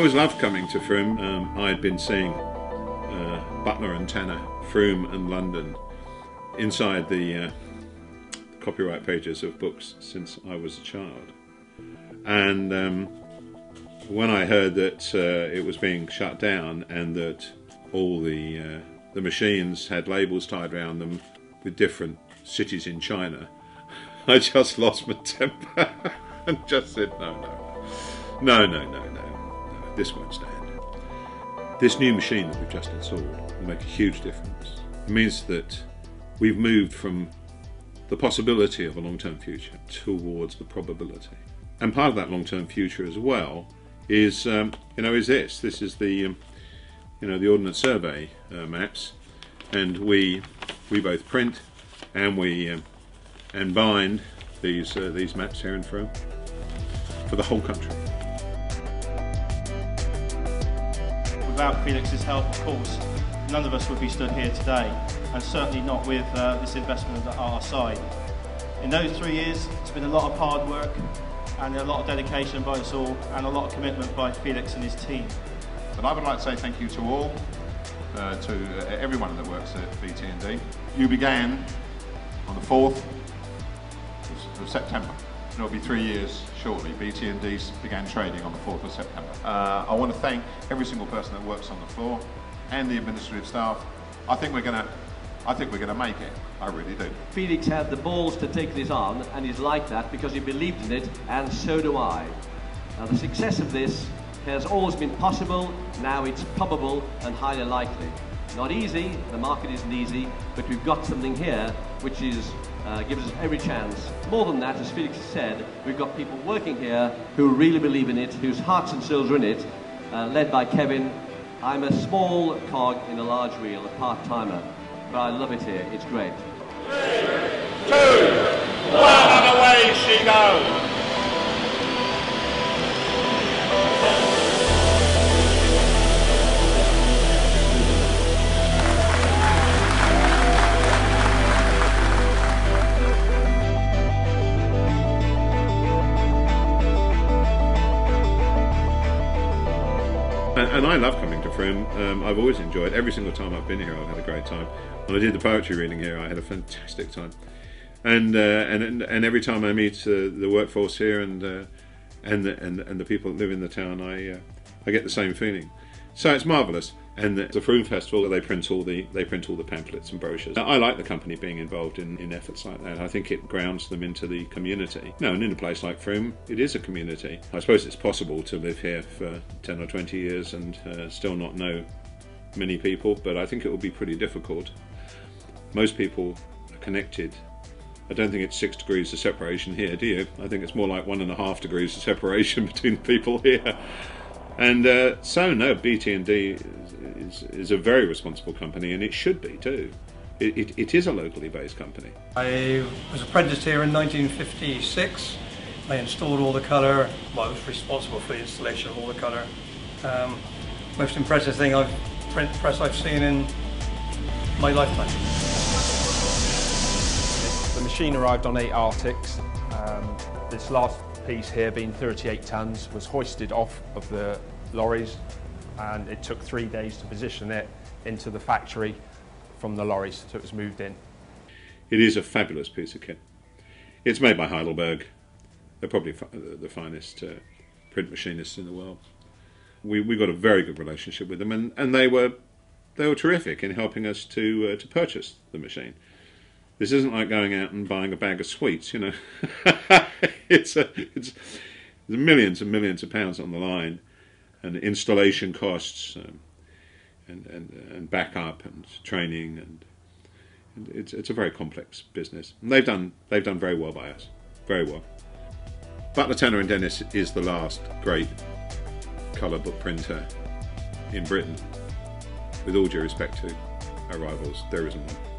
always loved coming to Frome. I had been seeing Butler and Tanner, Frome and London inside the copyright pages of books since I was a child. And when I heard that it was being shut down and that all the machines had labels tied around them with different cities in China, I just lost my temper and just said, no, this won't stand. This new machine that we've just installed will make a huge difference. It means that we've moved from the possibility of a long-term future towards the probability. And part of that long-term future as well is, is this. This is the, the Ordnance Survey maps, and we both print and we and bind these maps here in Frome for the whole country. Without Felix's help, of course, none of us would be stood here today, and certainly not with this investment at our side. In those 3 years, it's been a lot of hard work and a lot of dedication by us all, and a lot of commitment by Felix and his team. But I would like to say thank you to all, to everyone that works at BT&D. You began on the 4th of September. And it'll be 3 years shortly. BT&D began trading on the 4th of September. I want to thank every single person that works on the floor and the administrative staff. I think we're going to make it. I really do. Felix had the balls to take this on, and he's like that because he believed in it, and so do I. Now, the success of this has always been possible. Now it's probable and highly likely. Not easy, the market isn't easy, but we've got something here which is gives us every chance. More than that, as Felix said, we've got people working here who really believe in it, whose hearts and souls are in it, led by Kevin. I'm a small cog in a large wheel, a part-timer, but I love it here. It's great. 3, 2, 1, and away she goes. And I love coming to Frome. I've always enjoyed. Every single time I've been here, I've had a great time. When I did the poetry reading here, I had a fantastic time. And every time I meet the workforce here and the people that live in the town, I get the same feeling. So it's marvellous. And the Frome Festival, they print all the pamphlets and brochures. I like the company being involved in efforts like that. I think it grounds them into the community. And in a place like Frome, it is a community. I suppose it's possible to live here for 10 or 20 years and still not know many people, but I think it will be pretty difficult. Most people are connected. I don't think it's 6 degrees of separation here, do you? I think it's more like 1.5 degrees of separation between people here. And so no, BT&D is a very responsible company, and it should be too. It is a locally based company. I was apprenticed here in 1956. I installed all the colour. Well, I was responsible for the installation of all the colour. Most impressive print press I've seen in my lifetime. The machine arrived on 8 Arctics. This last piece here, being 38 tons, was hoisted off of the lorries, and it took 3 days to position it into the factory from the lorries, so it was moved in. It is a fabulous piece of kit. It's made by Heidelberg. They're probably the finest print machinists in the world. We got a very good relationship with them, and they were terrific in helping us to purchase the machine. This isn't like going out and buying a bag of sweets, you know. It's millions and millions of pounds on the line, and installation costs, and backup and training, and it's a very complex business. And they've done very well by us, very well. Butler, Tanner and Dennis is the last great colour book printer in Britain. With all due respect to our rivals, there isn't one.